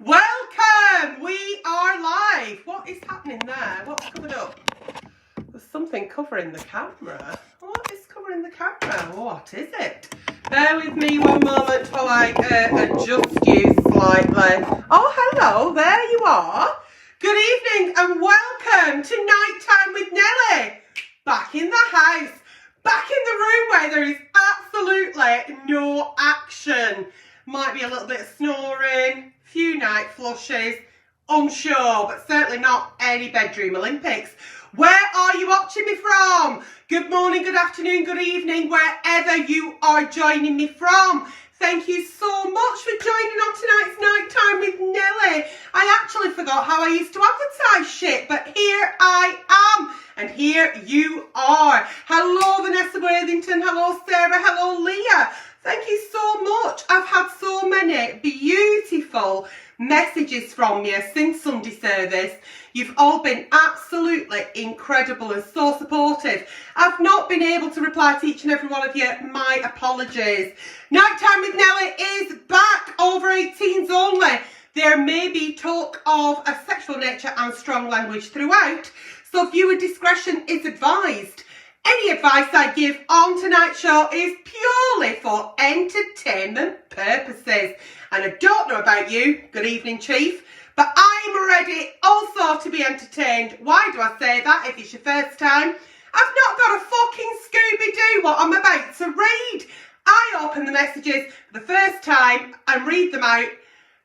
Welcome! We are live. What is happening there? What's covered up? There's something covering the camera. What is covering the camera? What is it? Bear with me one moment while I adjust you slightly. Oh, hello. There you are. Good evening and welcome to Nighttime with Nelly. Back in the house. Back in the room where there is absolutely no action. Might be a little bit of snoring, few night flushes, unsure, but certainly not any bedroom Olympics. Where are you watching me from? Good morning, good afternoon, good evening, wherever you are joining me from. Thank you so much for joining on tonight's Nighttime with Nelly. I actually forgot how I used to advertise shit, but here I am. And here you are. Hello, Vanessa Worthington. Hello, Sarah. Hello, Leah. Thank you so much. I've had so many beautiful messages from you since Sunday service. You've all been absolutely incredible and so supportive. I've not been able to reply to each and every one of you. My apologies. Nighttime with Nelly is back. Over 18s only. There may be talk of a sexual nature and strong language throughout, so viewer discretion is advised. Any advice I give on tonight's show is purely for entertainment purposes. And I don't know about you, good evening Chief, but I'm ready also to be entertained. Why do I say that if it's your first time? I've not got a fucking Scooby-Doo what I'm about to read. I open the messages for the first time and read them out.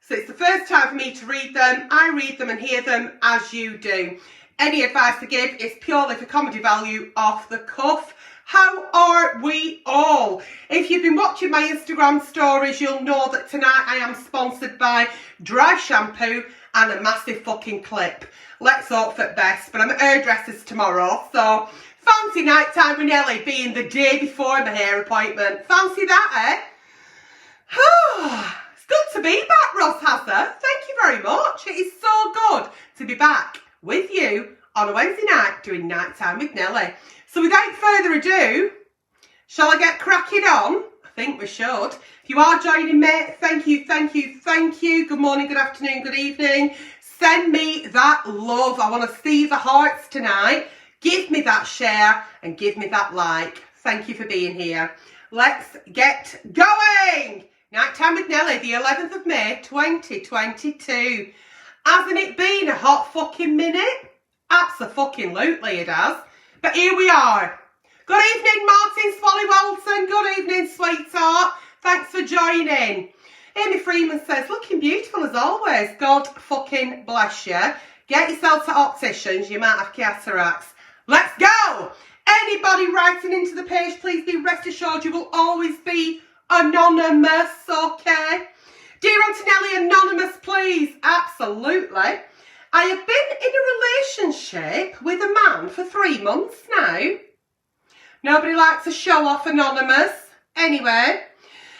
So it's the first time for me to read them. I read them and hear them as you do. Any advice I give is purely for comedy value, off the cuff. How are we all? If you've been watching my Instagram stories, you'll know that tonight I am sponsored by dry shampoo and a massive fucking clip. Let's hope for the best, but I'm at hairdresser's tomorrow, so fancy Nighttime with Nelly being the day before my hair appointment. Fancy that, eh? It's good to be back, Ross Hazard. Thank you very much. It is so good to be back with you on a Wednesday night doing Nighttime with Nelly. So without further ado, shall I get cracking on? I think we should. If you are joining me, thank you, thank you, thank you. Good morning, good afternoon, good evening. Send me that love. I want to see the hearts tonight. Give me that share and give me that like. Thank you for being here. Let's get going. Nighttime with Nelly, the 11th of May, 2022. Hasn't it been a hot fucking minute? Absolutely it has. But here we are. Good evening, Martin Swally Walton. Good evening, sweetheart. Thanks for joining. Amy Freeman says, looking beautiful as always. God fucking bless you. Get yourself to opticians. You might have cataracts. Let's go. Anybody writing into the page, please be rest assured you will always be anonymous, okay? Dear Aunty Nelly, anonymous, please. Absolutely. I have been in a relationship with a man for 3 months now. Nobody likes to show off anonymous. Anyway,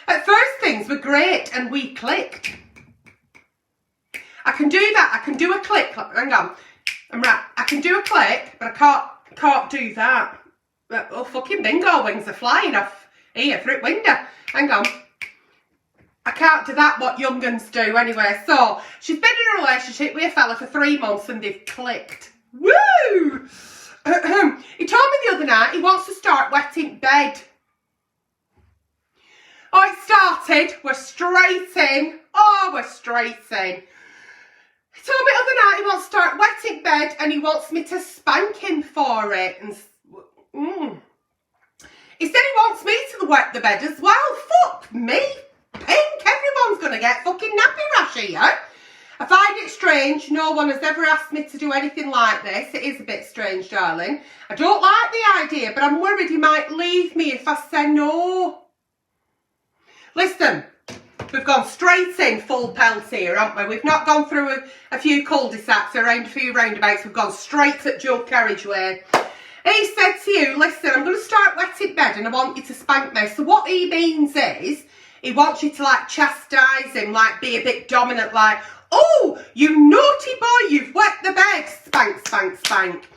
at first things were great and we clicked. I can do that. I can do a click. Hang on. I'm right. I can do a click, but I can't do that. Oh, fucking bingo wings are flying off here through the window. Hang on. I can't do that, what young'uns do anyway. So, she's been in a relationship with a fella for 3 months and they've clicked. Woo! He told me the other night he wants to start wetting bed. Oh, it started. We're straight in. Oh, we're straight in. He told me the other night he wants to start wetting bed and he wants me to spank him for it. And He said he wants me to wet the bed as well. Fuck me. Pink, everyone's going to get fucking nappy rash here. I find it strange. No one has ever asked me to do anything like this. It is a bit strange, darling. I don't like the idea, but I'm worried he might leave me if I say no. Listen, we've gone straight in full pelt here, haven't we? We've not gone through a few cul-de-sacs, around a few roundabouts. We've gone straight at dual carriageway. He said to you, listen, I'm going to start wetting bed and I want you to spank me. So what he means is, he wants you to like chastise him, like be a bit dominant, like, oh, you naughty boy, you've wet the bed. Spank, spank, spank.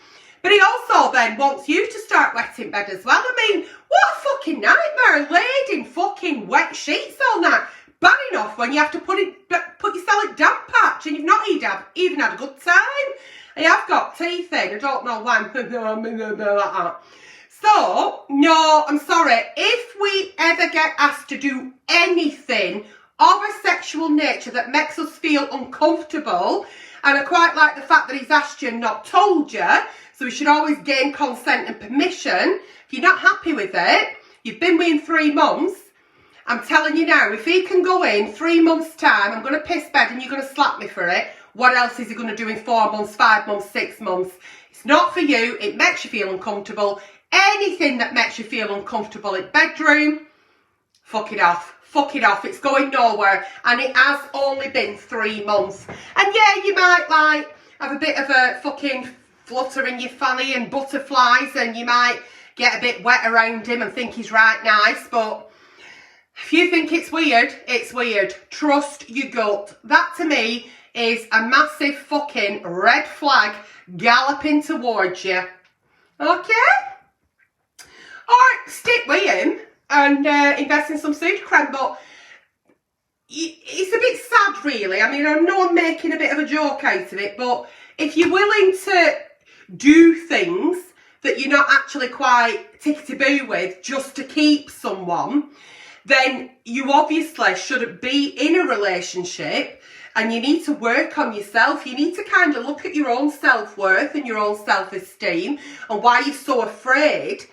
But he also then wants you to start wetting bed as well. I mean, what a fucking nightmare, laid in fucking wet sheets all night. Bad enough when you have to put put your salad dab patch and you've not even had a good time. I have got teeth in. I don't know why I'm like that. So, no, I'm sorry. If we ever get asked to do anything of a sexual nature that makes us feel uncomfortable, and I quite like the fact that he's asked you and not told you, so we should always gain consent and permission. If you're not happy with it, you've been with him 3 months, I'm telling you now, if he can go in 3 months' time, I'm going to piss bed and you're going to slap me for it. What else is he going to do in 4 months, 5 months, 6 months? It's not for you. It makes you feel uncomfortable. Anything that makes you feel uncomfortable in bedroom, fuck it off. Fuck it off. It's going nowhere. And it has only been 3 months. And yeah, you might like have a bit of a fucking flutter in your fanny and butterflies, and you might get a bit wet around him and think he's right nice, but if you think it's weird, it's weird. Trust your gut. That to me is a massive fucking red flag galloping towards you. Okay? Alright, stick with him and invest in some Sudocrem, but it's a bit sad really. I mean, I know I'm making a bit of a joke out of it, but if you're willing to do things that you're not actually quite tickety-boo with just to keep someone, then you obviously shouldn't be in a relationship, and you need to work on yourself. You need to kind of look at your own self-worth and your own self-esteem and why you're so afraid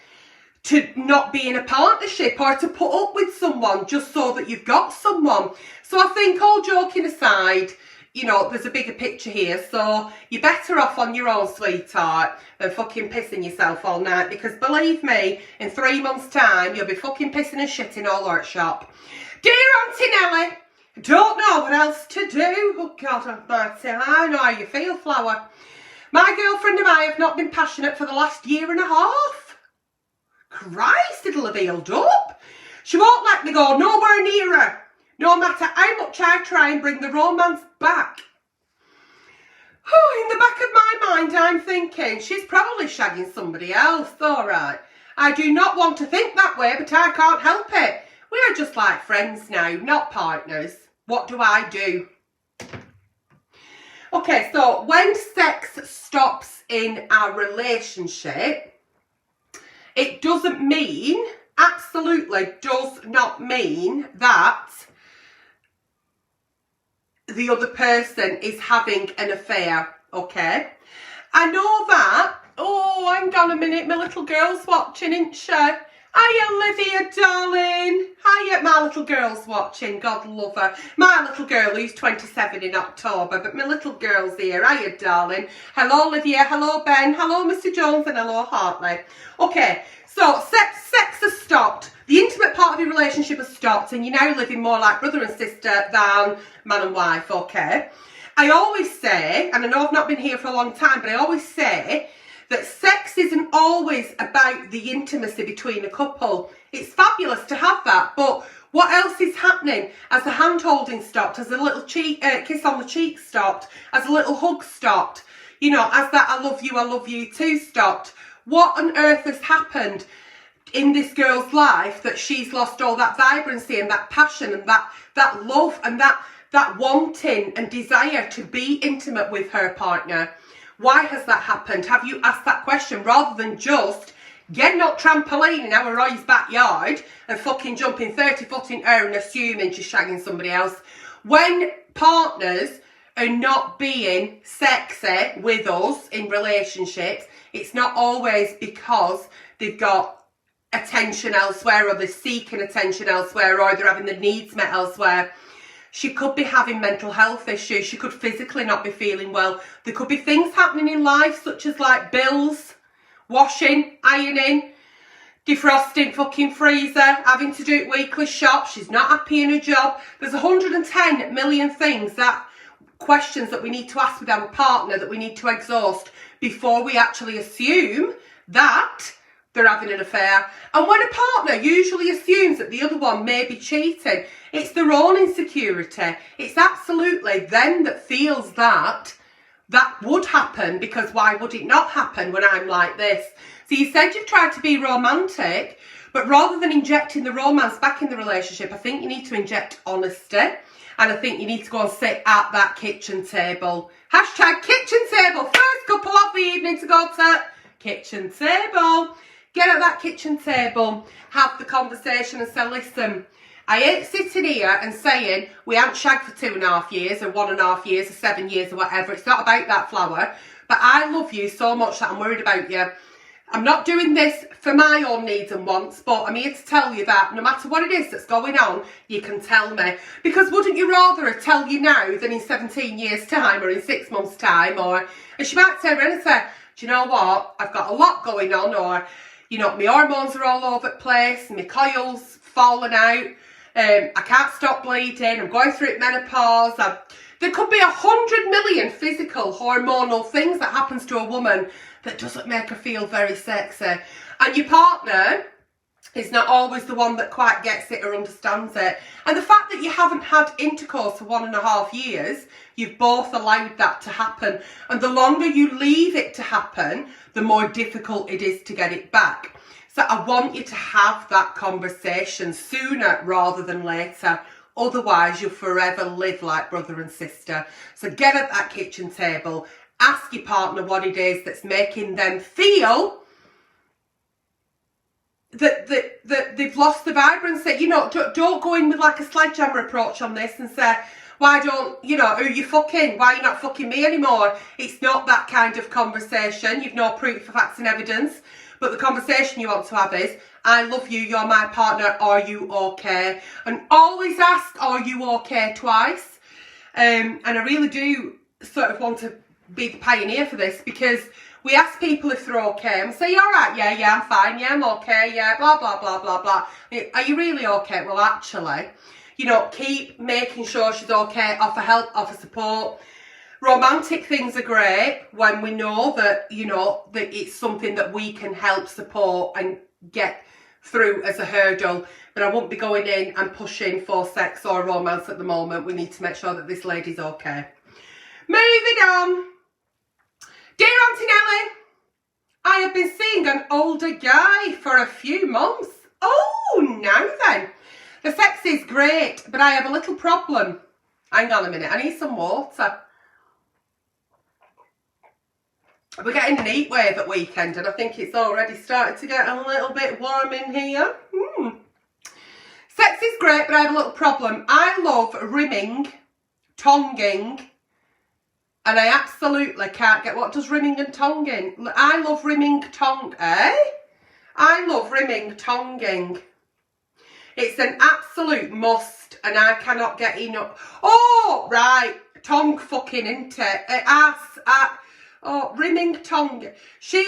to not be in a partnership or to put up with someone just so that you've got someone. So I think, all joking aside, you know, there's a bigger picture here. So you're better off on your own, sweetheart, than fucking pissing yourself all night. Because believe me, in 3 months' time, you'll be fucking pissing and shitting all over shop. Dear Aunty Nelly, don't know what else to do. Oh, God almighty, I know how you feel, flower. My girlfriend and I have not been passionate for the last 1.5 years. Christ, it'll have healed up. She won't let me go nowhere near her, no matter how much I try and bring the romance back. Oh, in the back of my mind, I'm thinking she's probably shagging somebody else. All right. I do not want to think that way, but I can't help it. We are just like friends now, not partners. What do I do? Okay, so when sex stops in our relationship, it doesn't mean, absolutely does not mean that the other person is having an affair, okay? I know that. Oh, hang on a minute, my little girl's watching, isn't she? Hiya, Olivia, darling. Hiya, my little girl's watching. God love her. My little girl, who's 27 in October, but my little girl's here. Hiya, darling. Hello, Olivia. Hello, Ben. Hello, Mr. Jones, and hello, Hartley. Okay, so sex has stopped. The intimate part of your relationship has stopped, and you're now living more like brother and sister than man and wife, okay? I always say, and I know I've not been here for a long time, but I always say that sex isn't always about the intimacy between a couple. It's fabulous to have that, but what else is happening? As the hand-holding stopped, as a little kiss on the cheek stopped, as a little hug stopped, you know, as that I love you too stopped. What on earth has happened in this girl's life that she's lost all that vibrancy and that passion and that love and that wanting and desire to be intimate with her partner? Why has that happened? Have you asked that question rather than just getting up trampoline in our Roy's backyard and fucking jumping 30 foot in air and assuming she's shagging somebody else? When partners are not being sexy with us in relationships, it's not always because they've got attention elsewhere or they're seeking attention elsewhere or they're having their needs met elsewhere. She could be having mental health issues. She could physically not be feeling well. There could be things happening in life such as like bills, washing, ironing, defrosting fucking freezer, having to do it weekly shop. She's not happy in her job. There's 110 million things, questions that we need to ask with our partner, that we need to exhaust before we actually assume that they're having an affair. And when a partner usually assumes that the other one may be cheating, it's their own insecurity. It's absolutely them that feels that would happen, because why would it not happen when I'm like this? So you said you've tried to be romantic, but rather than injecting the romance back in the relationship, I think you need to inject honesty. And I think you need to go and sit at that kitchen table. Hashtag kitchen table. First couple of the evening to go to kitchen table. Get at that kitchen table. Have the conversation and say, listen, I ain't sitting here and saying we haven't shagged for 2.5 years or 1.5 years or 7 years or whatever. It's not about that, flower. But I love you so much that I'm worried about you. I'm not doing this for my own needs and wants, but I'm here to tell you that no matter what it is that's going on, you can tell me. Because wouldn't you rather I tell you now than in 17 years' time or in 6 months' time? And she might turn around and say, do you know what? I've got a lot going on, or, you know, my hormones are all over the place, my coil's falling out, I can't stop bleeding, I'm going through menopause. There could be 100 million physical hormonal things that happens to a woman that doesn't make her feel very sexy. And your partner is not always the one that quite gets it or understands it. And the fact that you haven't had intercourse for 1.5 years, you've both allowed that to happen. And the longer you leave it to happen, the more difficult it is to get it back. So I want you to have that conversation sooner rather than later. Otherwise, you'll forever live like brother and sister. So get at that kitchen table. Ask your partner what it is that's making them feel that they've lost the vibrancy. You know, don't go in with like a sledgehammer approach on this and say, why don't, you know, who you fucking? Why are you not fucking me anymore? It's not that kind of conversation. You've no proof of facts and evidence. But the conversation you want to have is, I love you, you're my partner, are you okay? And always ask, are you okay, twice. And I really do sort of want to be the pioneer for this, because we ask people if they're okay and say, you all right? Yeah, I'm fine. Yeah, I'm okay. Yeah, blah, blah, blah, blah, blah. Are you really okay? Well, actually, you know, keep making sure she's okay. Offer help, offer support. Romantic things are great when we know that, you know, that it's something that we can help support and get through as a hurdle. But I won't be going in and pushing for sex or romance at the moment. We need to make sure that this lady's okay. Moving on. Dear Aunty Nelly, I have been seeing an older guy for a few months. Oh, now then. The sex is great, but I have a little problem. Hang on a minute, I need some water. We're getting an heat wave at weekend, and I think it's already started to get a little bit warm in here. Sex is great, but I have a little problem. I love rimming, tonguing, and I absolutely can't get... What does rimming and tonguing? I love rimming, I love rimming, tonguing. It's an absolute must, and I cannot get enough. Oh, right. Tongue fucking, isn't it? Oh, rimming, tongue. She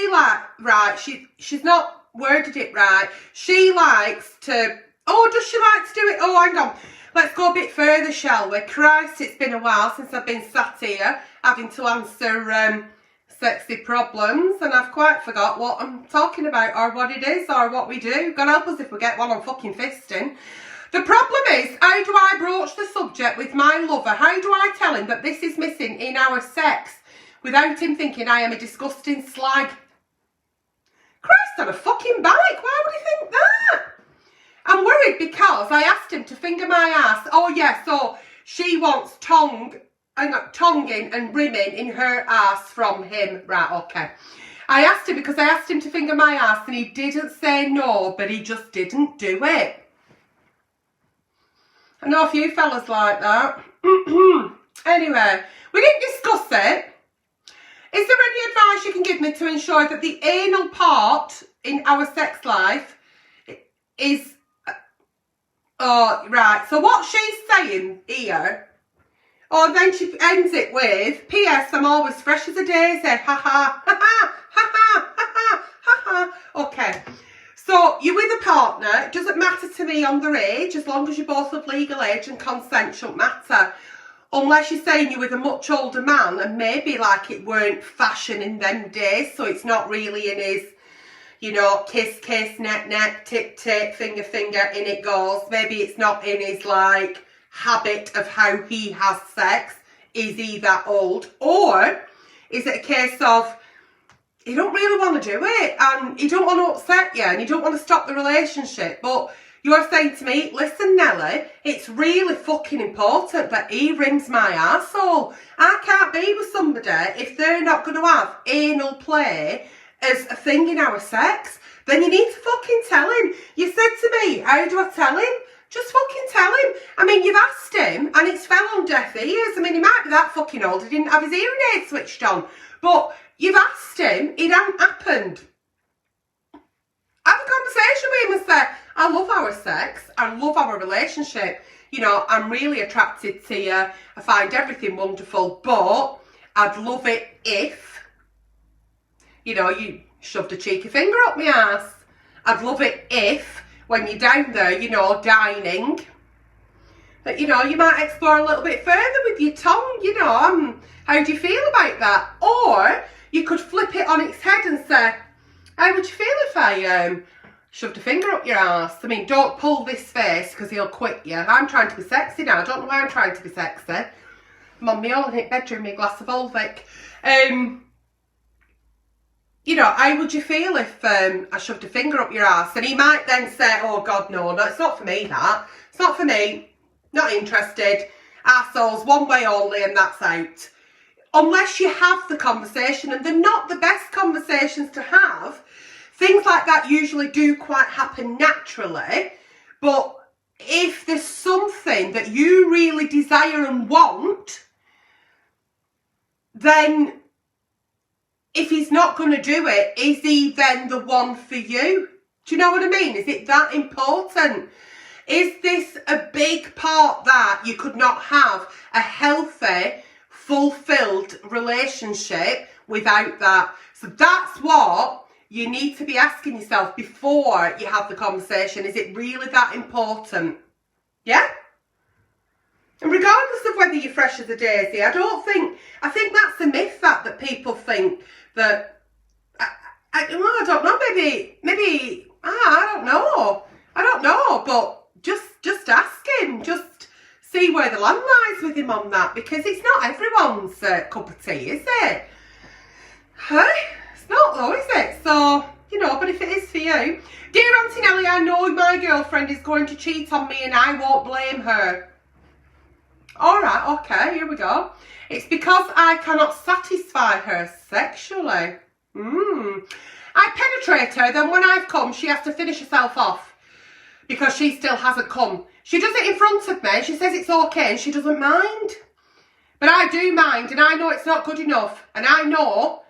she's not worded it right. She likes to... Oh, does she like to do it? Oh, hang on. Let's go a bit further, shall we? Christ, it's been a while since I've been sat here having to answer sexy problems, and I've quite forgot what I'm talking about, or what it is, or what we do. God help us if we get one on fucking fisting. The problem is, how do I broach the subject with my lover? How do I tell him that this is missing in our sex without him thinking I am a disgusting slag? Christ on a fucking bike, why would he think that? I'm worried because I asked him to finger my ass. Oh yeah, so she wants tonguing and rimming in her ass from him. Right, okay. I asked him because I asked him to finger my ass, and he didn't say no, but he just didn't do it. I know a few fellas like that. Anyway, we didn't discuss it. Is there any advice you can give me to ensure that the anal part in our sex life is... Oh, right. So what she's saying here... Oh, then she ends it with, P.S. I'm always fresh as a daisy. Ha ha, ha ha, ha ha, ha ha, ha ha. Okay. So you're with a partner. It doesn't matter to me on their age, as long as you're both of legal age and consent shouldn't matter. Unless you're saying you're with a much older man, and maybe like it weren't fashion in them days, so it's not really in his, you know, kiss, kiss, neck, neck, tip, tip, finger, finger, in it goes. Maybe it's not in his, like, habit of how he has sex. Is he that old? Or is it a case of he don't really want to do it, and he don't want to upset you, and he don't want to stop the relationship, but You're saying to me, listen Nelly, it's really fucking important that he rings my arsehole. I can't be with somebody if they're not going to have anal play as a thing in our sex. Then you need to fucking tell him. You said to me, how do I tell him? Just fucking tell him. I mean, you've asked him and it's fell on deaf ears. I mean, he might be that fucking old, he didn't have his hearing aid switched on. But you've asked him, it hasn't happened. Have a conversation with him and say, I love our sex, I love our relationship, you know, I'm really attracted to you, I find everything wonderful, but I'd love it if, you know, you shoved a cheeky finger up my ass. I'd love it if, when you're down there, you know, dining, that, you know, you might explore a little bit further with your tongue, you know, how do you feel about that? Or you could flip it on its head and say, how would you feel if I shoved a finger up your ass? I mean, don't pull this face because he'll quit you. I'm trying to be sexy now. I don't know why I'm trying to be sexy. I'm on my own bedroom, my glass of Volvic. You know, how would you feel if I shoved a finger up your ass? And he might then say, oh God, no, it's not for me that. It's not for me. Not interested. Arseholes, one way only and that's out. Unless you have the conversation, and they're not the best conversations to have. Things like that usually do quite happen naturally, but if there's something that you really desire and want, then if he's not going to do it, is he then the one for you? Do you know what I mean? Is it that important? Is this a big part that you could not have a healthy, fulfilled relationship without that? So that's what you need to be asking yourself before you have the conversation. Is it really that important? Yeah? And regardless of whether you're fresh as a daisy, I think that's a myth that people think that, I don't know, maybe, I don't know, but just ask him, just see where the land lies with him on that, because it's not everyone's cup of tea, is it? Hey, it's not though, is it? So, you know, but if it is for you. Dear Aunty Nelly, I know my girlfriend is going to cheat on me and I won't blame her. Alright, okay, here we go. It's because I cannot satisfy her sexually. I penetrate her, then when I've come, she has to finish herself off because she still hasn't come. She does it in front of me, she says it's okay and she doesn't mind. But I do mind, and I know it's not good enough. And I know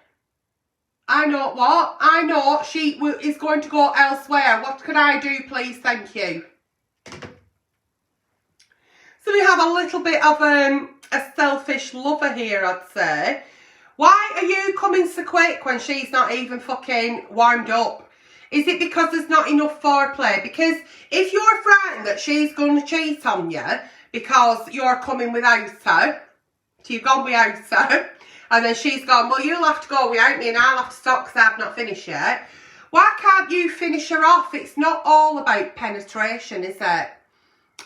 what? I know she is going to go elsewhere. What can I do, please? Thank you. So we have a little bit of a selfish lover here, I'd say. Why are you coming so quick when she's not even fucking warmed up? Is it because there's not enough foreplay? Because if you're frightened that she's going to cheat on you because you're coming without her, so you've gone without her, and then she's gone, well, you'll have to go without me and I'll have to stop because I've not finished yet. Why can't you finish her off? It's not all about penetration, is it?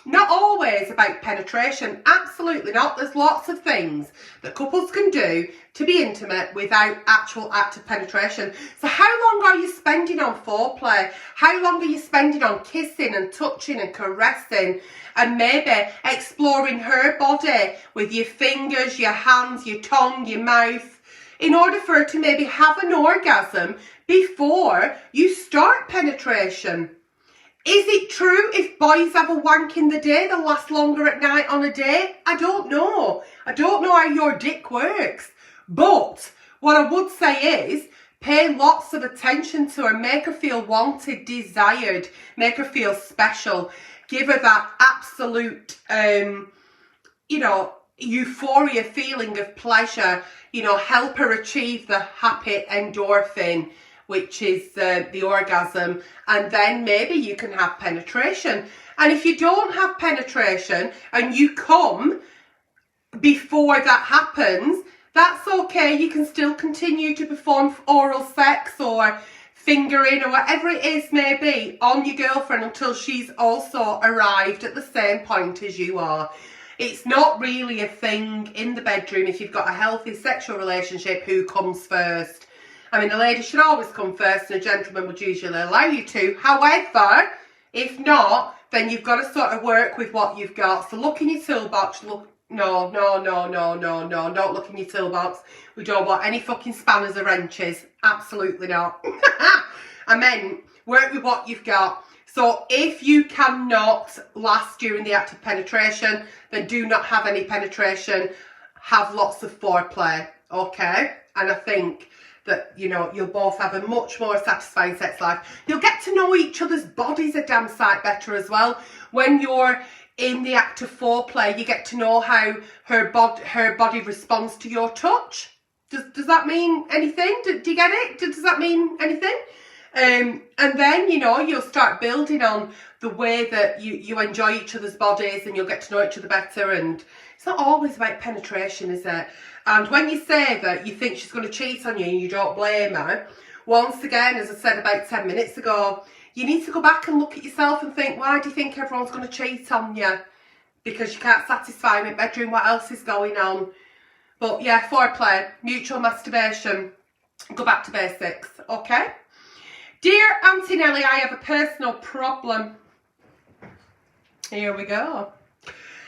Not always about penetration. Absolutely not. There's lots of things that couples can do to be intimate without actual act of penetration. So how long are you spending on foreplay? How long are you spending on kissing and touching and caressing and maybe exploring her body with your fingers, your hands, your tongue, your mouth, in order for her to maybe have an orgasm before you start penetration? Is it true if boys have a wank in the day, they'll last longer at night on a day? I don't know. I don't know how your dick works. But what I would say is pay lots of attention to her. Make her feel wanted, desired. Make her feel special. Give her that absolute, euphoria feeling of pleasure. Help her achieve the happy endorphin, which is the orgasm, and then maybe you can have penetration. And if you don't have penetration and you come before that happens, that's okay. You can still continue to perform oral sex or fingering or whatever it is may be on your girlfriend until she's also arrived at the same point as you are. It's not really a thing in the bedroom if you've got a healthy sexual relationship who comes first. I mean, a lady should always come first and a gentleman would usually allow you to. However, if not, then you've got to sort of work with what you've got. So look in your toolbox. Look, no, don't look in your toolbox. We don't want any fucking spanners or wrenches. Absolutely not. I meant work with what you've got. So if you cannot last during the act of penetration, then do not have any penetration. Have lots of foreplay, okay? And I think that, you know, you'll both have a much more satisfying sex life. You'll get to know each other's bodies a damn sight better as well. When you're in the act of foreplay, you get to know how her body responds to your touch. Does that mean anything? Do you get it? Does that mean anything? And then, you know, you'll start building on the way that you enjoy each other's bodies, and you'll get to know each other better. And it's not always about penetration, is it? And when you say that you think she's going to cheat on you and you don't blame her, once again, as I said about 10 minutes ago, you need to go back and look at yourself and think, why do you think everyone's going to cheat on you? Because you can't satisfy them in bedroom. What else is going on? But yeah, foreplay, mutual masturbation. Go back to basics, okay? Dear Aunty Nelly, I have a personal problem. Here we go.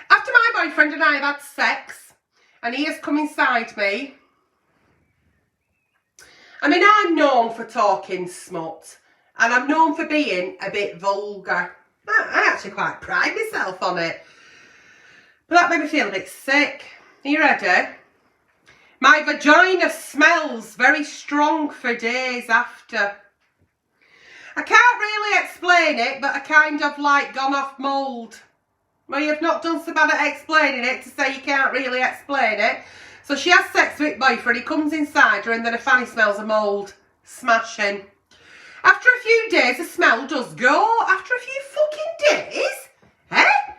After my boyfriend and I have had sex, and he has come inside me, I mean, I'm known for talking smut, and I'm known for being a bit vulgar. I actually quite pride myself on it. But that made me feel a bit sick. Are you ready? My vagina smells very strong for days after. I can't really explain it, but I kind of like gone off mould. Well, you've not done so bad at explaining it to say you can't really explain it. So she has sex with boyfriend, he comes inside her, and then her fanny smells of mould. Smashing. After a few days, the smell does go. After a few fucking days? Eh?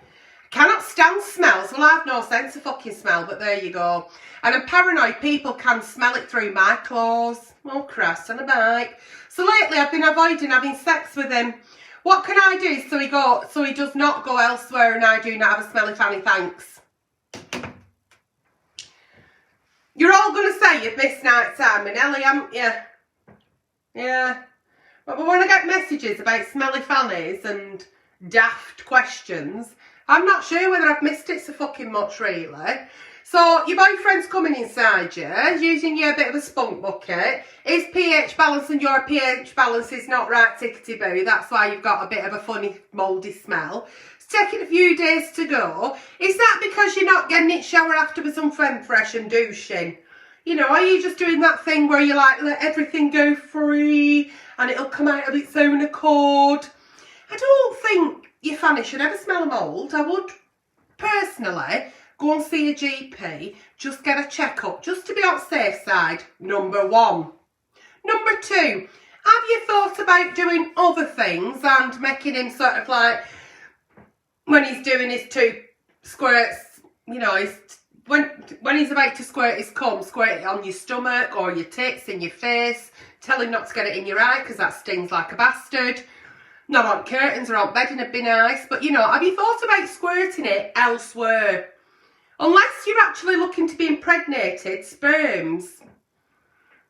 Cannot stand smells. Well, I have no sense of fucking smell, but there you go. And I'm paranoid people can smell it through my clothes. Oh, Christ on a bike. So lately I've been avoiding having sex with him. What can I do so he does not go elsewhere and I do not have a smelly fanny, thanks? You're all going to say you've missed night time, Nelly, haven't you? Yeah. But when I get messages about smelly fannies and daft questions, I'm not sure whether I've missed it so fucking much, really. So, your boyfriend's coming inside you, using you a bit of a spunk bucket. His pH balance and your pH balance is not right tickety-boo. That's why you've got a bit of a funny, mouldy smell. It's taking a few days to go. Is that because you're not getting it shower afterwards and femme fresh and douching? You know, are you just doing that thing where you like let everything go free and it'll come out of its own accord? I don't think your fanny should ever smell of mould. I would, personally, go and see a GP, just get a checkup, just to be on the safe side, number one. Number two, have you thought about doing other things and making him sort of like, when he's doing his 2 squirts, you know, when he's about to squirt his cum, squirt it on your stomach or your tits, in your face, tell him not to get it in your eye because that stings like a bastard. Not on curtains or on bedding would be nice, but you know, have you thought about squirting it elsewhere? Unless you're actually looking to be impregnated, sperms,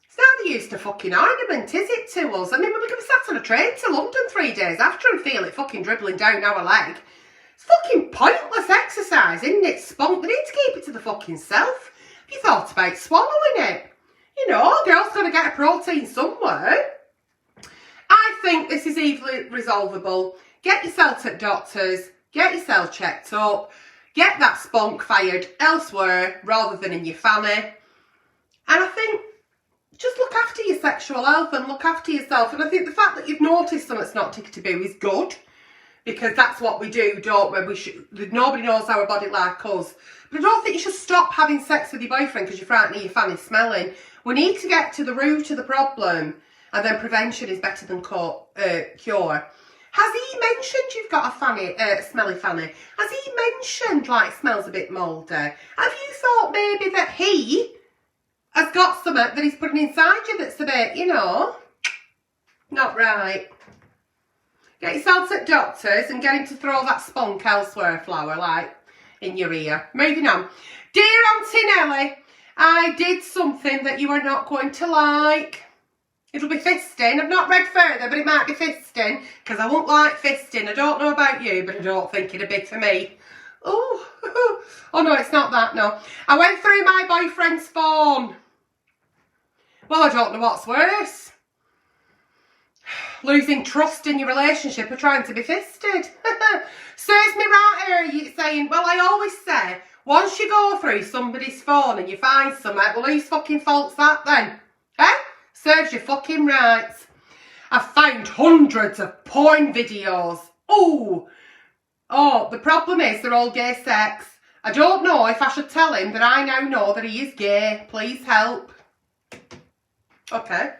it's not the use to fucking argument, is it, to us? I mean, we're going to be sat on a train to London 3 days after and feel it fucking dribbling down our leg. It's fucking pointless exercise, isn't it, spunk? They need to keep it to the fucking self. Have you thought about swallowing it? You know, a girl's got to get a protein somewhere. I think this is easily resolvable. Get yourself at doctors, get yourself checked up, get that spunk fired elsewhere rather than in your fanny. And I think just look after your sexual health and look after yourself. And I think the fact that you've noticed something's not tickety-boo is good, because that's what we do, don't we? Nobody knows our body like us. But I don't think you should stop having sex with your boyfriend because you're frightened of your fanny smelling. We need to get to the root of the problem, and then prevention is better than cure. Has he mentioned you've got a smelly fanny? Has he mentioned, like, smells a bit mouldy? Have you thought maybe that he has got something that he's putting inside you that's a bit, you know, not right? Get yourself at doctors and get him to throw that spunk elsewhere, flower, like, in your ear. Moving on. Dear Aunty Nelly, I did something that you are not going to like. It'll be fisting. I've not read further, but it might be fisting, because I won't like fisting. I don't know about you, but I don't think it'd be for me. Oh, oh no, it's not that, no. I went through my boyfriend's phone. Well, I don't know what's worse. Losing trust in your relationship or trying to be fisted. Serves me right here saying, well, I always say, once you go through somebody's phone and you find something, well, whose fucking fault's that then? Eh? Serves you fucking right. I've found hundreds of porn videos. Oh, the problem is they're all gay sex. I don't know if I should tell him that I now know that he is gay. Please help. Okay.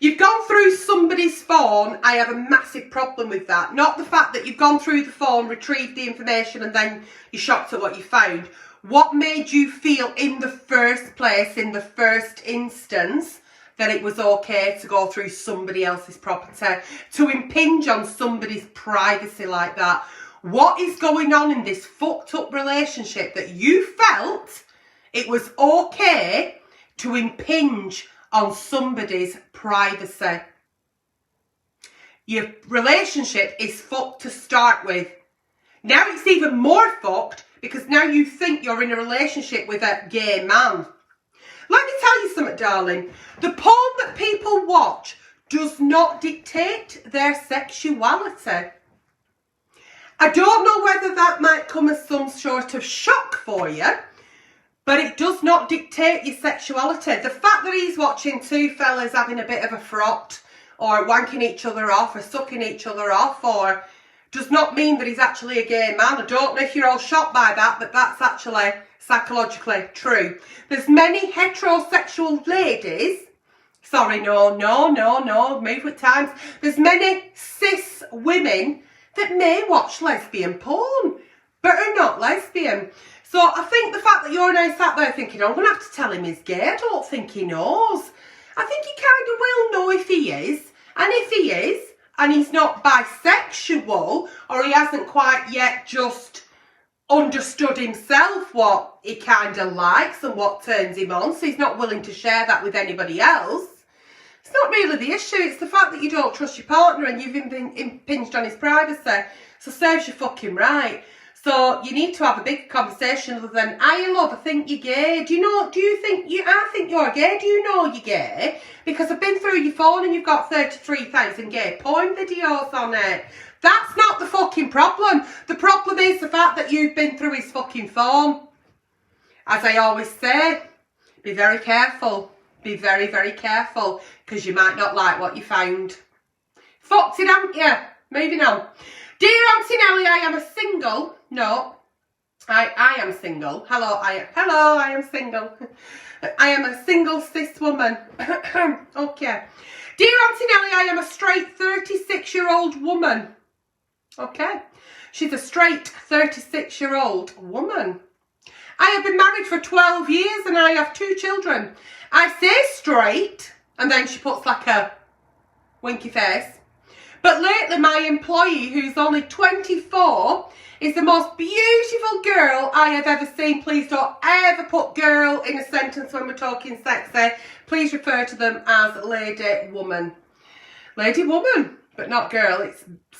You've gone through somebody's phone. I have a massive problem with that. Not the fact that you've gone through the phone, retrieved the information, and then you're shocked at what you found. What made you feel in the first place, in the first instance, that it was okay to go through somebody else's property, to impinge on somebody's privacy like that? What is going on in this fucked up relationship that you felt it was okay to impinge on somebody's privacy? Your relationship is fucked to start with. Now it's even more fucked because now you think you're in a relationship with a gay man. Let me tell you something, darling. The porn that people watch does not dictate their sexuality. I don't know whether that might come as some sort of shock for you, but it does not dictate your sexuality. The fact that he's watching two fellas having a bit of a frot, or wanking each other off, or sucking each other off, or does not mean that he's actually a gay man. I don't know if you're all shocked by that, but that's actually psychologically true. There's many heterosexual ladies, move with times. There's many cis women that may watch lesbian porn, but are not lesbian. So I think the fact that you're now sat there thinking, I'm going to have to tell him he's gay, I don't think he knows. I think he kind of will know if he is. And if he is, and he's not bisexual, or he hasn't quite yet just understood himself what he kind of likes and what turns him on, so he's not willing to share that with anybody else. It's not really the issue, it's the fact that you don't trust your partner and you've impinged on his privacy. So serves you fucking right. So you need to have a big conversation other than, "Hi love, I think you're gay. I think you're gay. Do you know you're gay? Because I've been through your phone and you've got 33,000 gay porn videos on it." That's not the fucking problem. The problem is the fact that you've been through his fucking phone. As I always say, be very careful. Be very, very careful, because you might not like what you found. Fucked it, haven't you? Moving on. Dear Aunty Nelly, I am a single. No, I am single. Hello, I am single. I am a single cis woman. Okay. Dear Aunty Nelly, I am a straight 36-year-old woman. Okay. She's a straight 36-year-old woman. I have been married for 12 years and I have 2 children. I say straight, and then she puts like a winky face. But lately my employee, who's only 24, is the most beautiful girl I have ever seen. Please don't ever put girl in a sentence when we're talking sexy. Please refer to them as lady woman. Lady woman, but not girl.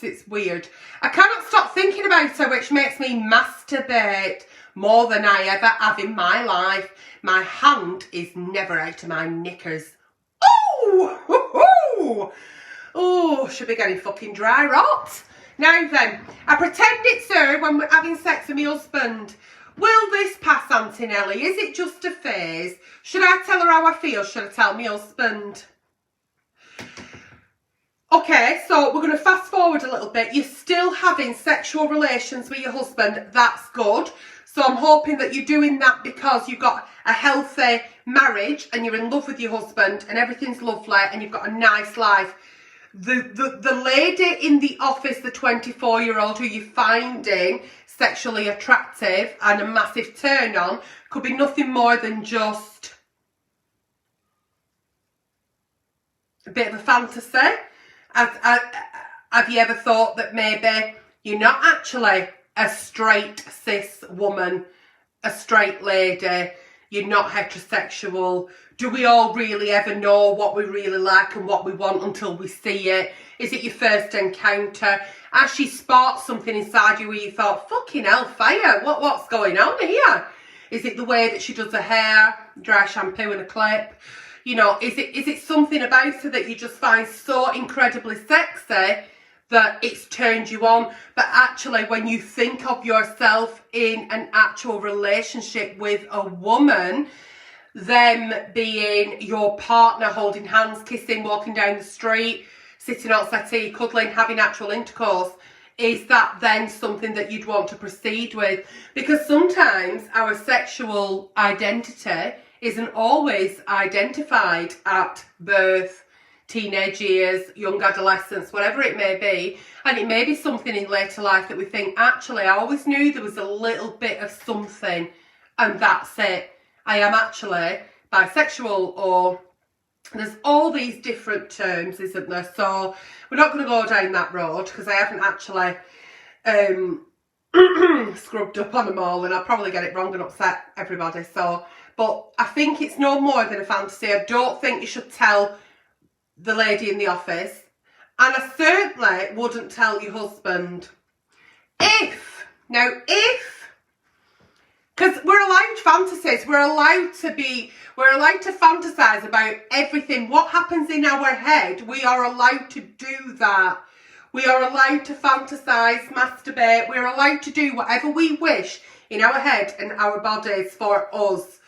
It's weird. I cannot stop thinking about her, which makes me masturbate more than I ever have in my life. My hand is never out of my knickers. Oh! Oh, should be getting fucking dry rot. Now then, I pretend it's her when we're having sex with my husband. Will this pass, Aunty Nelly? Is it just a phase? Should I tell her how I feel? Should I tell my husband? Okay, so we're going to fast forward a little bit. You're still having sexual relations with your husband. That's good. So I'm hoping that you're doing that because you've got a healthy marriage and you're in love with your husband and everything's lovely and you've got a nice life. The lady in the office, the 24-year-old who you're finding sexually attractive and a massive turn on, could be nothing more than just a bit of a fantasy. Have you ever thought that maybe you're not actually a straight cis woman, a straight lady? you're not heterosexual? Do we all really ever know what we really like and what we want until we see it? Is it your first encounter? Has she sparked something inside you where you thought, fucking hell, fire, what's going on here? Is it the way that she does her hair, dry shampoo and a clip? You know, is it something about her that you just find so incredibly sexy that it's turned you on? But actually, when you think of yourself in an actual relationship with a woman, them being your partner, holding hands, kissing, walking down the street, sitting on settee, cuddling, having actual intercourse, is that then something that you'd want to proceed with? Because sometimes our sexual identity isn't always identified at birth, teenage years, young adolescence, whatever it may be. And it may be something in later life that we think, actually, I always knew there was a little bit of something, and that's it. I am actually bisexual, or there's all these different terms, isn't there? So we're not going to go down that road because I haven't actually scrubbed up on them all, and I'll probably get it wrong and upset everybody. So, but I think it's no more than a fantasy. I don't think you should tell the lady in the office, and I certainly wouldn't tell your husband. Because we're allowed fantasies, we're allowed to fantasize about everything. What happens in our head, we are allowed to do that. We are allowed to fantasize, masturbate, we're allowed to do whatever we wish in our head and our bodies for us.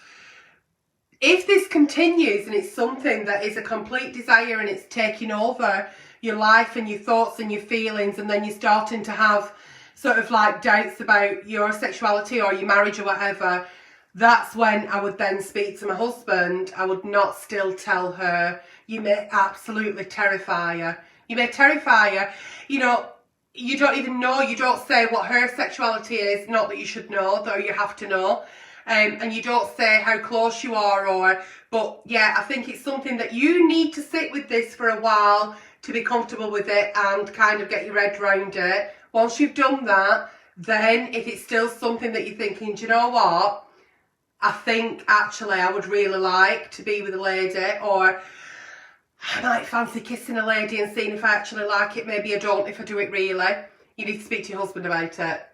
If this continues and it's something that is a complete desire and it's taking over your life and your thoughts and your feelings, and then you're starting to have sort of like doubts about your sexuality or your marriage or whatever, that's when I would then speak to my husband. I would not still tell her. You may absolutely terrify her. You may terrify her. You know, you don't even know. You don't say what her sexuality is. Not that you should know, though you have to know. And you don't say how close you are, but yeah, I think it's something that you need to sit with this for a while to be comfortable with it and kind of get your head round it. Once you've done that, then if it's still something that you're thinking, do you know what? I think actually I would really like to be with a lady, or I might fancy kissing a lady and seeing if I actually like it. Maybe I don't if I do it really. You need to speak to your husband about it.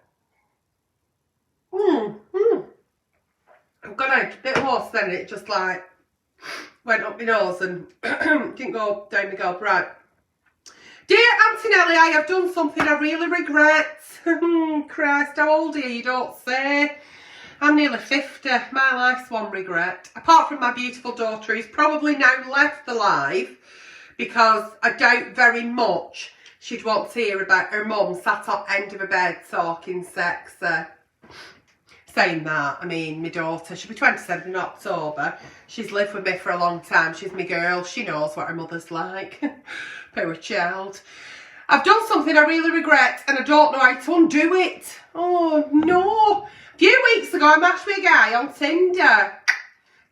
I've got a bit hoarse then, and it just like went up my nose and didn't go down my gob. Right. Dear Aunty Nelly, I have done something I really regret. Christ, how old are you? You don't say. I'm nearly 50. My life's one regret. Apart from my beautiful daughter, who's probably now left the life, because I doubt very much she'd want to hear about her mum sat up end of a bed talking sex. Saying that, I mean, my daughter, she'll be 27 in October. She's lived with me for a long time. She's my girl. She knows what her mother's like. Poor child. I've done something I really regret, and I don't know how to undo it. Oh, no. A few weeks ago, I matched with a guy on Tinder.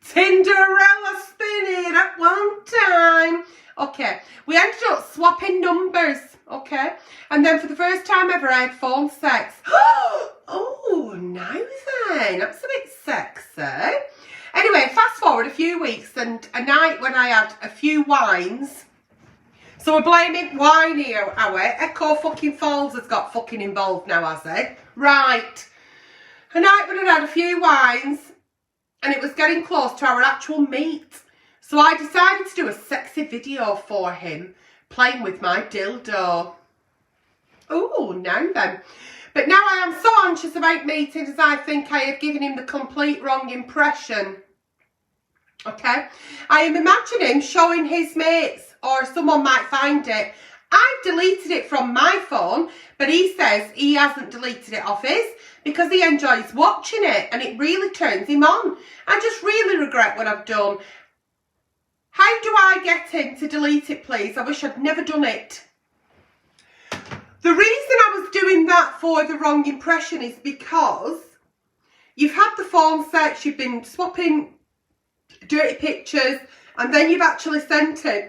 Tinderella spinning at one time. Okay, we ended up swapping numbers, okay? And then for the first time ever, I had phone sex. Oh, now then, that's a bit sexy. Anyway, fast forward a few weeks and a night when I had a few wines. So we're blaming wine here, are we? Echo fucking Falls has got fucking involved now, has it? Right. A night when I'd had a few wines and it was getting close to our actual meet. So I decided to do a sexy video for him, playing with my dildo. Oh, now then. But now I am so anxious about meeting as I think I have given him the complete wrong impression. Okay? I am imagining showing his mates, or someone might find it. I've deleted it from my phone, but he says he hasn't deleted it off his because he enjoys watching it and it really turns him on. I just really regret what I've done. How do I get him to delete it, please? I wish I'd never done it. The reason I was doing that for the wrong impression is because you've had the phone sex, you've been swapping dirty pictures, and then you've actually sent him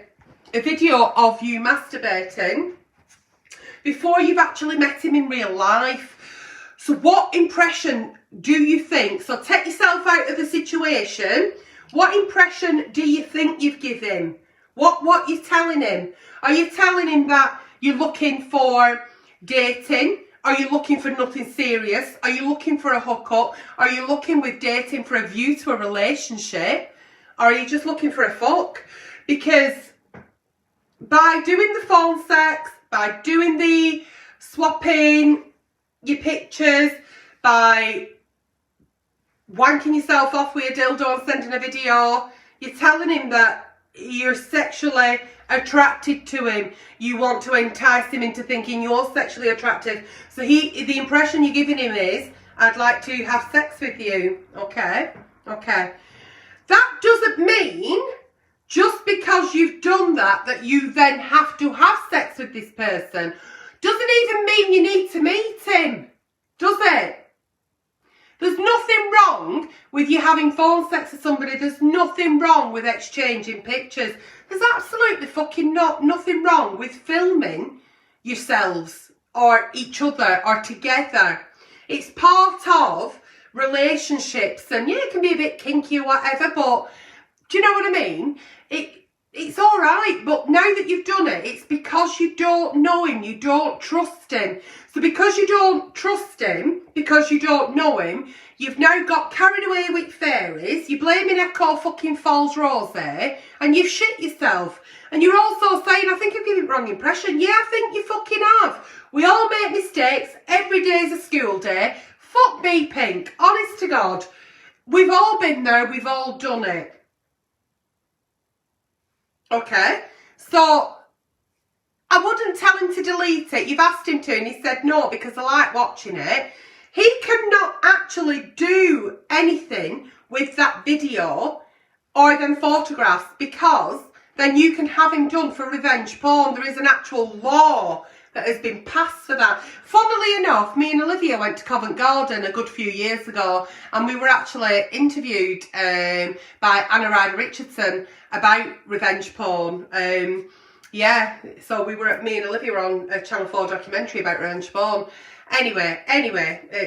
a video of you masturbating before you've actually met him in real life. So what impression do you think? So take yourself out of the situation. What impression do you think you've given him? What you're telling him? Are you telling him that you're looking for dating? Are you looking for nothing serious? Are you looking for a hookup? Are you looking with dating for a view to a relationship? Or are you just looking for a fuck? Because by doing the phone sex, by doing the swapping your pictures, by wanking yourself off with a dildo and sending a video, you're telling him that you're sexually attracted to him. You want to entice him into thinking you're sexually attractive. So the impression you're giving him is, I'd like to have sex with you. Okay? Okay. That doesn't mean just because you've done that, that you then have to have sex with this person. Doesn't even mean you need to meet him. Does it? There's nothing wrong with you having phone sex with somebody. There's nothing wrong with exchanging pictures. There's absolutely fucking nothing wrong with filming yourselves or each other or together. It's part of relationships, and yeah, it can be a bit kinky or whatever, but do you know what I mean? It's all right, but now that you've done it, it's because you don't know him, you don't trust him. So because you don't trust him, because you don't know him, you've now got carried away with fairies, you're blaming Echo fucking Falls Rose, and you've shit yourself. And you're also saying, I think I'm giving the wrong impression. Yeah, I think you fucking have. We all make mistakes. Every day's a school day. Fuck me, Pink. Honest to God. We've all been there. We've all done it. Okay? So, I wouldn't tell him to delete it. You've asked him to and he said no because I like watching it. He cannot actually do anything with that video or them photographs because then you can have him done for revenge porn. There is an actual law that has been passed for that. Funnily enough, me and Olivia went to Covent Garden a good few years ago and we were actually interviewed by Anna Ryder Richardson about revenge porn. Yeah, so me and Olivia were on a Channel 4 documentary about revenge porn. Anyway,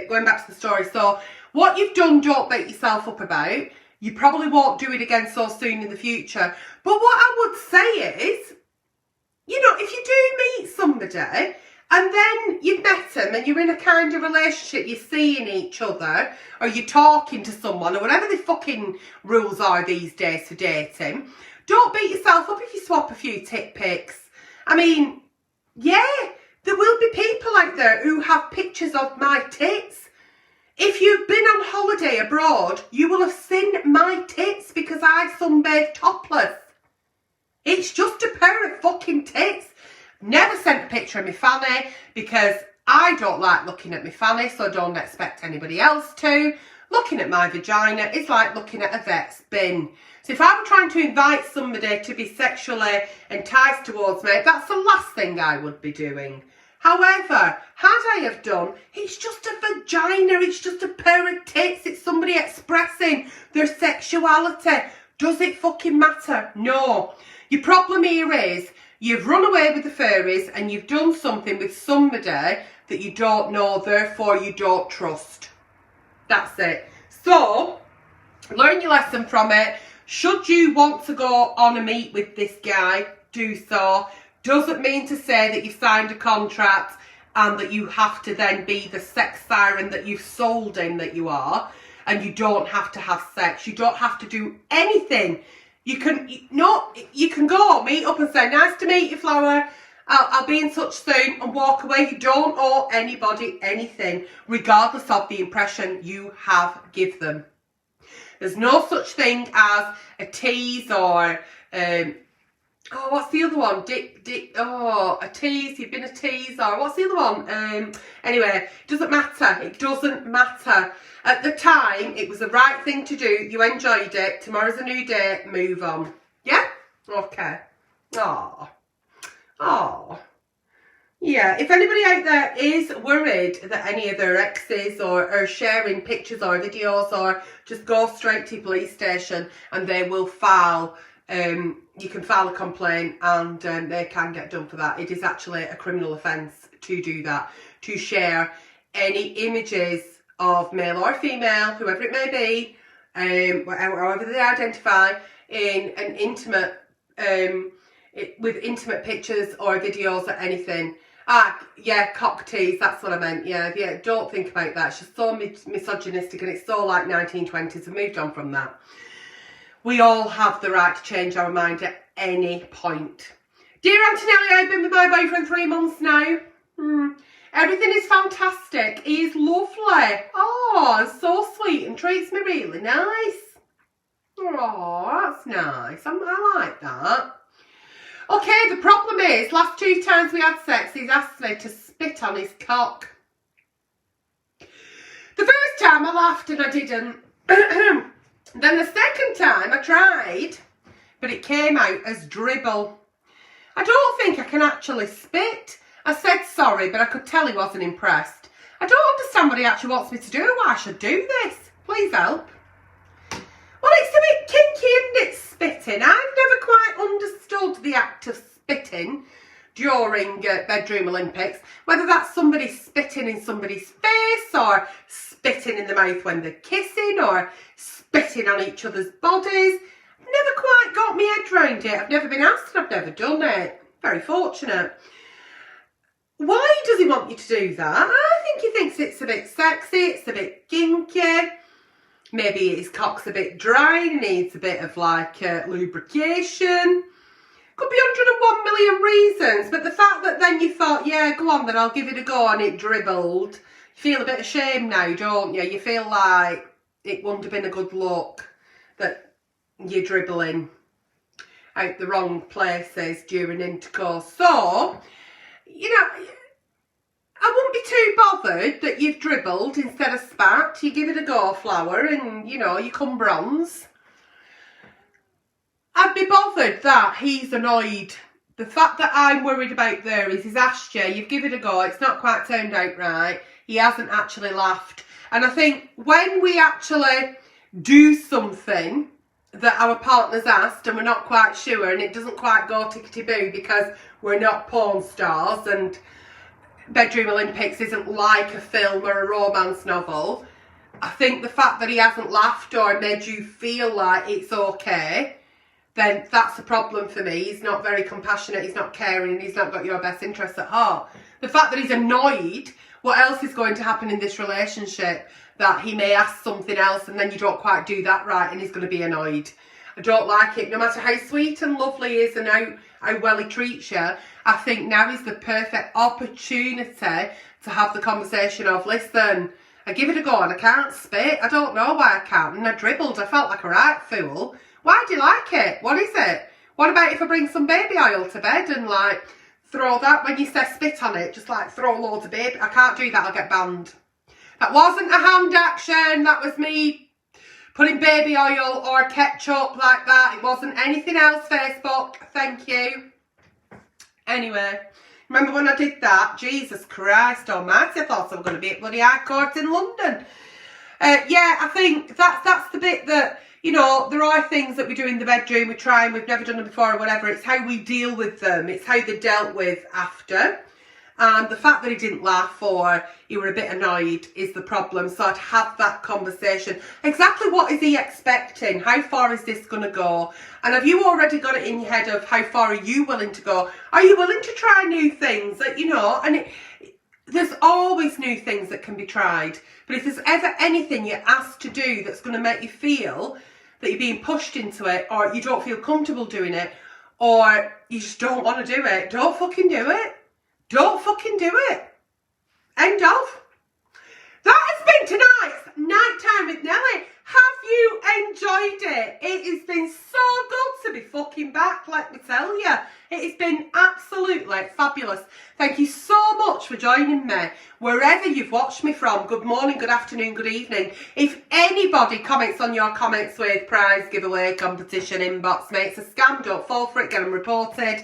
going back to the story. So, what you've done, don't beat yourself up about. You probably won't do it again so soon in the future. But what I would say is, you know, if you do meet somebody and then you've met them and you're in a kind of relationship, you're seeing each other or you're talking to someone or whatever the fucking rules are these days for dating, don't beat yourself up if you swap a few tit pics. I mean, yeah, there will be people out there who have pictures of my tits. If you've been on holiday abroad, you will have seen my tits because I sunbathe topless. It's just a pair of fucking tits. Never sent a picture of my fanny because I don't like looking at my fanny, so don't expect anybody else to. Looking at my vagina is like looking at a vet's bin. So if I were trying to invite somebody to be sexually enticed towards me, that's the last thing I would be doing. However, had I have done, it's just a vagina, it's just a pair of tits, it's somebody expressing their sexuality. Does it fucking matter? No. Your problem here is you've run away with the fairies and you've done something with somebody that you don't know, therefore you don't trust. That's it. So, learn your lesson from it. Should you want to go on a meet with this guy, do so. Doesn't mean to say that you've signed a contract and that you have to then be the sex siren that you've sold him that you are, and you don't have to have sex. You don't have to do anything. You can go meet up and say, nice to meet you, Flower. I'll be in touch soon, and walk away. You don't owe anybody anything, regardless of the impression you have give them. There's no such thing as a tease or what's the other one? A tease. You've been a tease, or what's the other one? Anyway, it doesn't matter. It doesn't matter. At the time, it was the right thing to do. You enjoyed it. Tomorrow's a new day. Move on. Yeah? Okay. Oh. Yeah, if anybody out there is worried that any of their exes or are sharing pictures or videos, or just go straight to your police station and they will file, you can file a complaint and they can get done for that. It is actually a criminal offence to do that, to share any images of male or female, whoever it may be, however they identify, in an intimate, with intimate pictures or videos or anything. Yeah, cock tease, that's what I meant. Yeah, don't think about that. It's just so misogynistic, and it's so like 1920s. I've moved on from that. We all have the right to change our mind at any point. Dear Aunty Nelly, I've been with my boyfriend 3 months now. Everything is fantastic. He is lovely. Oh, so sweet and treats me really nice. Oh, that's nice. I like that. Okay, the problem is, last 2 times we had sex, he's asked me to spit on his cock. The first time I laughed and I didn't. Then the second time I tried, but it came out as dribble. I don't think I can actually spit. I said sorry, but I could tell he wasn't impressed. I don't understand what he actually wants me to do, why I should do this. Please help. Well, it's a bit kinky, isn't it, spitting? I've never quite understood the act of spitting during bedroom Olympics. Whether that's somebody spitting in somebody's face, or spitting in the mouth when they're kissing, or spitting on each other's bodies. Never quite got my head round it. I've never been asked and I've never done it. Very fortunate. Why does he want you to do that? I think he thinks it's a bit sexy, it's a bit kinky. Maybe his cock's a bit dry and needs a bit of like lubrication. Could be 101 million reasons, but the fact that then you thought, yeah, go on then, I'll give it a go, and it dribbled. You feel a bit ashamed now, don't you? You feel like it wouldn't have been a good look that you're dribbling out the wrong places during intercourse. So, you know, I wouldn't be too bothered that you've dribbled instead of spat. You give it a go, flower, and, you know, you come bronze. I'd be bothered that he's annoyed. The fact that I'm worried about there is he's asked you, you've given it a go, it's not quite turned out right. He hasn't actually laughed. And I think when we actually do something that our partner's asked and we're not quite sure and it doesn't quite go tickety-boo because we're not porn stars and Bedroom Olympics isn't like a film or a romance novel, I think the fact that he hasn't laughed or made you feel like it's okay, then that's a problem for me. He's not very compassionate, he's not caring, and he's not got your best interests at heart. The fact that he's annoyed, what else is going to happen in this relationship? That he may ask something else and then you don't quite do that right and he's going to be annoyed. I don't like it. No matter how sweet and lovely he is and how well he treats you, I think now is the perfect opportunity to have the conversation of, listen, I give it a go and I can't spit. I don't know why I can't. And I dribbled. I felt like a right fool. Why do you like it? What is it? What about if I bring some baby oil to bed and like throw that, when you say spit on it, just like throw loads of baby. I can't do that. I'll get banned. That wasn't a hand action. That was me putting baby oil or ketchup like that. It wasn't anything else, Facebook. Thank you. Anyway, remember when I did that? Jesus Christ almighty, I thought I was going to be at bloody High Court in London. Yeah, I think that's the bit that, you know, there are things that we do in the bedroom, we try and we've never done them before or whatever. It's how we deal with them. It's how they're dealt with after. And the fact that he didn't laugh or he were a bit annoyed is the problem. So I'd have that conversation. Exactly what is he expecting? How far is this going to go? And have you already got it in your head of how far are you willing to go? Are you willing to try new things? That, you know, and there's always new things that can be tried. But if there's ever anything you're asked to do that's going to make you feel that you're being pushed into it, or you don't feel comfortable doing it, or you just don't want to do it, don't fucking do it. Don't fucking do it. End of. That has been tonight's Nighttime with Nelly. Have you enjoyed it? It has been so good to be fucking back, let me tell you. It has been absolutely fabulous. Thank you so much for joining me. Wherever you've watched me from, good morning, good afternoon, good evening. If anybody comments on your comments with prize, giveaway, competition, inbox, mate, it's a scam, don't fall for it, get them reported.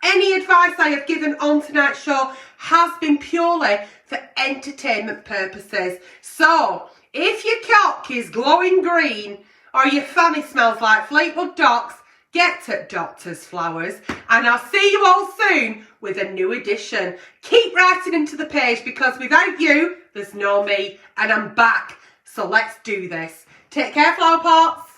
Any advice I have given on tonight's show has been purely for entertainment purposes. So, if your cock is glowing green or your fanny smells like Fleetwood Docks, get at Doctor's Flowers, and I'll see you all soon with a new edition. Keep writing into the page, because without you, there's no me, and I'm back. So let's do this. Take care, flower pots.